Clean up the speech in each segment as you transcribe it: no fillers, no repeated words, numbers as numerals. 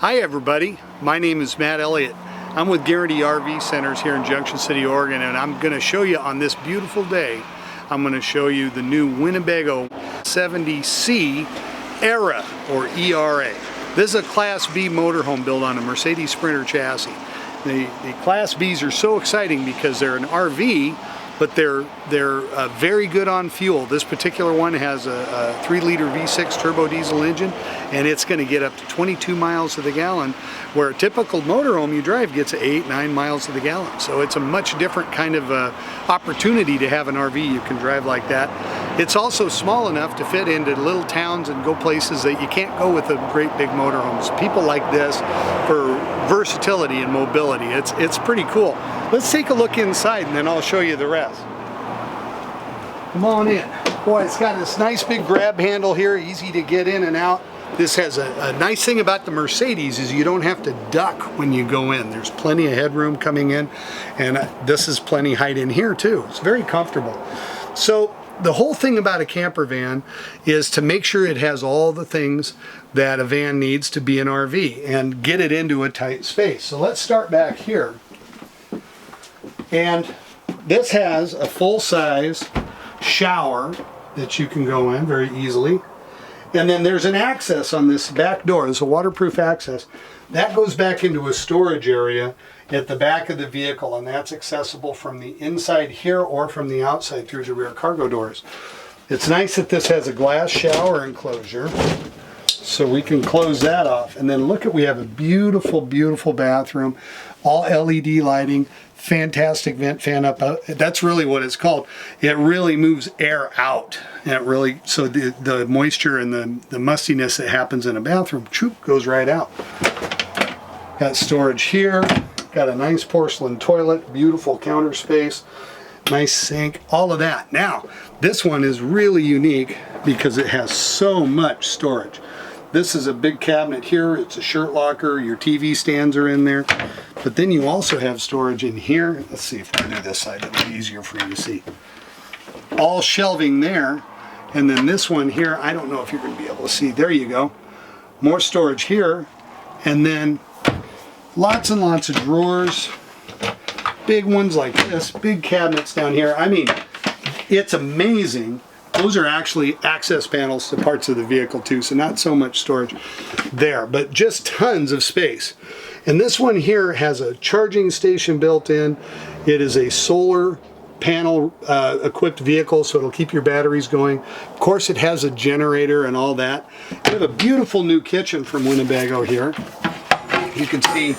Hi everybody, my name is Matt.Elliott. I'm with Guaranty RV Centers here in Junction City, Oregon, and I'm going to show you on this beautiful day, I'm going to show you the new Winnebago 70C ERA, or ERA. This is a Class B motorhome built on a Mercedes Sprinter chassis. The Class Bs are so exciting because they're an RV, but they're very good on fuel. This particular one has a 3-liter V6 turbo diesel engine, and it's going to get up to 22 miles to the gallon, where a typical motorhome you drive gets 8-9 miles to the gallon. So it's a much different kind of opportunity to have an RV you can drive like that. It's also small enough to fit into little towns and go places that you can't go with the great big motorhomes. People like this for versatility and mobility. It's pretty cool. Let's take a look inside and then I'll show you the rest. Come on in. Boy, it's got this nice big grab handle here, easy to get in and out. This has a nice thing about the Mercedes is you don't have to duck when you go in. There's plenty of headroom coming in, and this is plenty height in here too. It's very comfortable. So the whole thing about a camper van is to make sure it has all the things that a van needs to be an RV and get it into a tight space. So let's start back here. And this has a full-size shower that you can go in very easily. And then there's an access on this back door. There's a waterproof access. That goes back into a storage area at the back of the vehicle, and that's accessible from the inside here or from the outside through the rear cargo doors. It's nice that this has a glass shower enclosure, so we can close that off. And then look at, we have a beautiful, beautiful bathroom, all LED lighting, fantastic vent fan up. That's really what it's called. It really moves air out. And it really, so the moisture and the mustiness that happens in a bathroom, choop, goes right out. Got storage here. Got a nice porcelain toilet, beautiful counter space, nice sink, all of that. Now, this one is really unique because it has so much storage. This is a big cabinet here. It's a shirt locker. Your TV stands are in there. But then you also have storage in here. Let's see if we do this side. It'll be easier for you to see. All shelving there. And then this one here, I don't know if you're going to be able to see. There you go. More storage here. And then lots and lots of drawers. Big ones like this. Big cabinets down here. I mean, it's amazing. Those are actually access panels to parts of the vehicle too, so not so much storage there, but just tons of space. And this one here has a charging station built in. It is a solar panel equipped vehicle, so it'll keep your batteries going. Of course, it has a generator and all that. We have a beautiful new kitchen from Winnebago here. You can see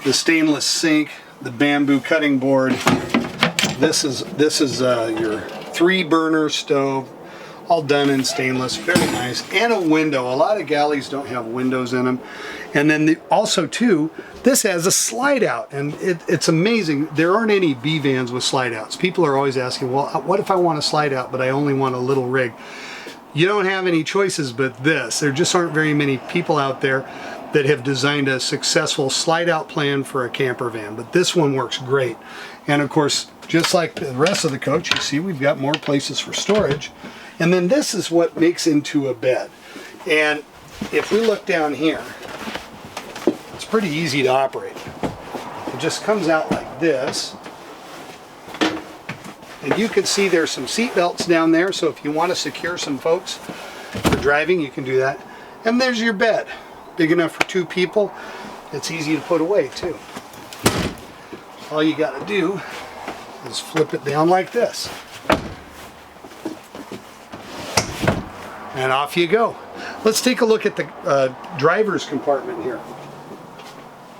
the stainless sink, the bamboo cutting board. This is your 3-burner stove, all done in stainless, very nice, and a window. A lot of galleys don't have windows in them. And then also too, this has a slide out, and it's amazing. There aren't any B vans with slide outs. People are always asking, well, what if I want a slide out, but I only want a little rig? You don't have any choices but this. There just aren't very many people out there that have designed a successful slide out plan for a camper van, but this one works great. And of course, just like the rest of the coach, you see we've got more places for storage. And then this is what makes into a bed. And if we look down here, it's pretty easy to operate. It just comes out like this. And you can see there's some seat belts down there, so if you want to secure some folks for driving, you can do that. And there's your bed. Big enough for 2 people. It's easy to put away too. All you got to do is flip it down like this. And off you go. Let's take a look at the driver's compartment here.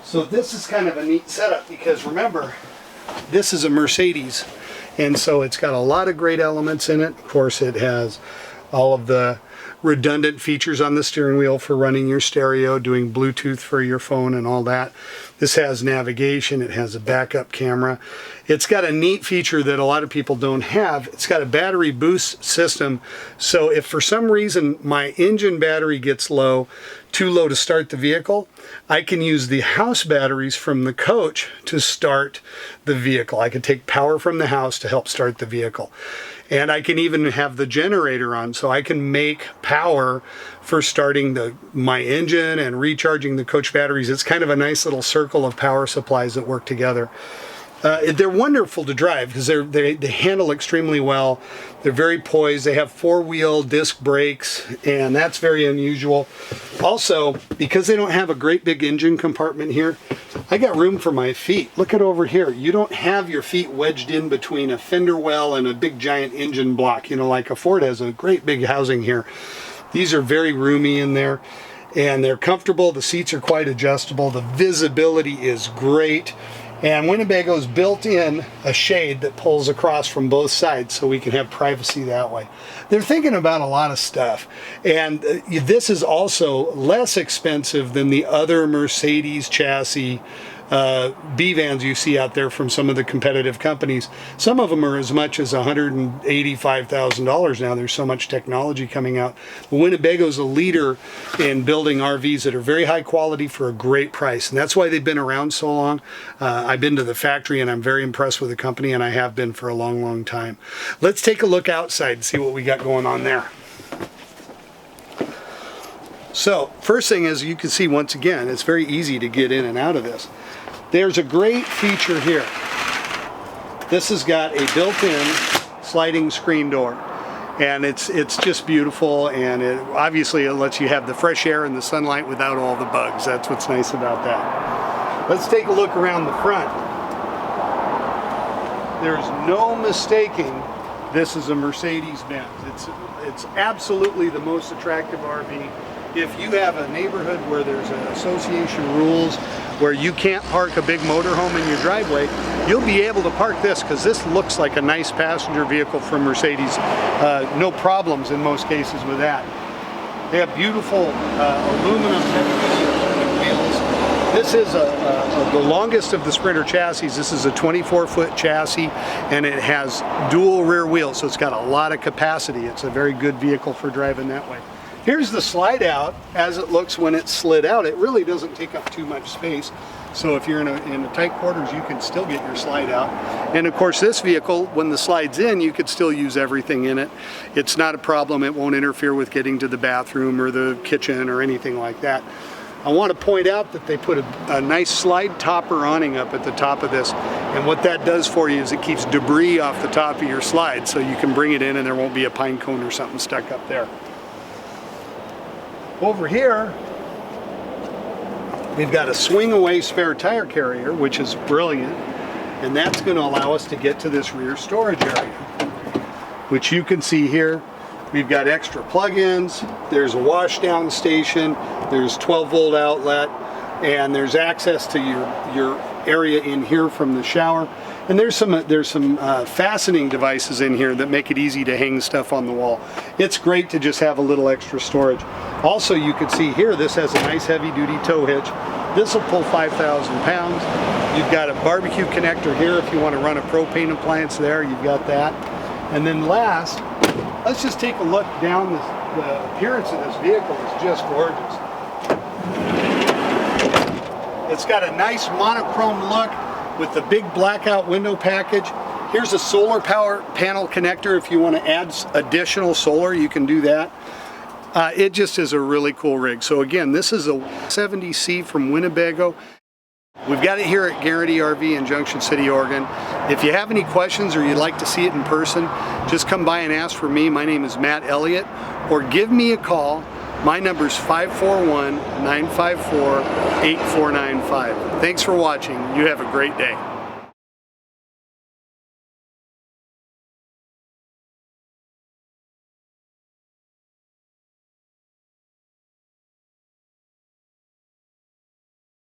So this is kind of a neat setup because remember, this is a Mercedes, and so it's got a lot of great elements in it. Of course, it has all of the redundant features on the steering wheel for running your stereo, doing Bluetooth for your phone and all that. This has navigation, it has a backup camera. It's got a neat feature that a lot of people don't have. It's got a battery boost system, so if for some reason my engine battery gets low, too low to start the vehicle, I can use the house batteries from the coach to start the vehicle. I can take power from the house to help start the vehicle. And I can even have the generator on, so I can make power for starting my engine and recharging the coach batteries. It's kind of a nice little circle of power supplies that work together. They're wonderful to drive because they handle extremely well. They're very poised. They have four-wheel disc brakes, and that's very unusual. Also, because they don't have a great big engine compartment here, I got room for my feet. Look at over here. You don't have your feet wedged in between a fender well and a big giant engine block. You know, like a Ford has a great big housing here. These are very roomy in there, and they're comfortable. The seats are quite adjustable. The visibility is great. And Winnebago's built in a shade that pulls across from both sides so we can have privacy that way. They're thinking about a lot of stuff. And this is also less expensive than the other Mercedes chassis B-vans you see out there from some of the competitive companies. Some of them are as much as $185,000 now. There's so much technology coming out. Winnebago's a leader in building RVs that are very high quality for a great price, and that's why they've been around so long. I've been to the factory and I'm very impressed with the company, and I have been for a long time. Let's take a look outside and see what we got going on there. So first thing is, you can see once again, it's very easy to get in and out of this. There's a great feature here. This has got a built-in sliding screen door, and it's just beautiful, and obviously it lets you have the fresh air and the sunlight without all the bugs. That's what's nice about that. Let's take a look around the front. There's no mistaking this is a Mercedes-Benz. It's absolutely the most attractive RV. If you have a neighborhood where there's an association rules where you can't park a big motorhome in your driveway, you'll be able to park this, because this looks like a nice passenger vehicle from Mercedes. No problems in most cases with that. They have beautiful aluminum wheels. This is the longest of the Sprinter chassis. This is a 24-foot chassis, and it has dual rear wheels, so it's got a lot of capacity. It's a very good vehicle for driving that way. Here's the slide out as it looks when it's slid out. It really doesn't take up too much space. So if you're in a tight quarters, you can still get your slide out. And of course, this vehicle, when the slide's in, you could still use everything in it. It's not a problem. It won't interfere with getting to the bathroom or the kitchen or anything like that. I want to point out that they put a nice slide topper awning up at the top of this. And what that does for you is it keeps debris off the top of your slide, so you can bring it in and there won't be a pine cone or something stuck up there. Over here, we've got a swing away spare tire carrier, which is brilliant, and that's going to allow us to get to this rear storage area, which you can see here. We've got extra plug-ins, there's a washdown station, there's 12-volt outlet, and there's access to your area in here from the shower. And there's some fastening devices in here that make it easy to hang stuff on the wall. It's great to just have a little extra storage. Also, you can see here, this has a nice heavy-duty tow hitch. This will pull 5,000 pounds. You've got a barbecue connector here if you want to run a propane appliance there. You've got that. And then last, let's just take a look down. The appearance of this vehicle is just gorgeous. It's got a nice monochrome look with the big blackout window package. Here's a solar power panel connector. If you want to add additional solar, you can do that. It just is a really cool rig. So again, this is a 70C from Winnebago. We've got it here at Guaranty RV in Junction City, Oregon. If you have any questions or you'd like to see it in person, just come by and ask for me. My name is Matt.Elliott, or give me a call. My number is 541-954-8495. Thanks for watching. You have a great day.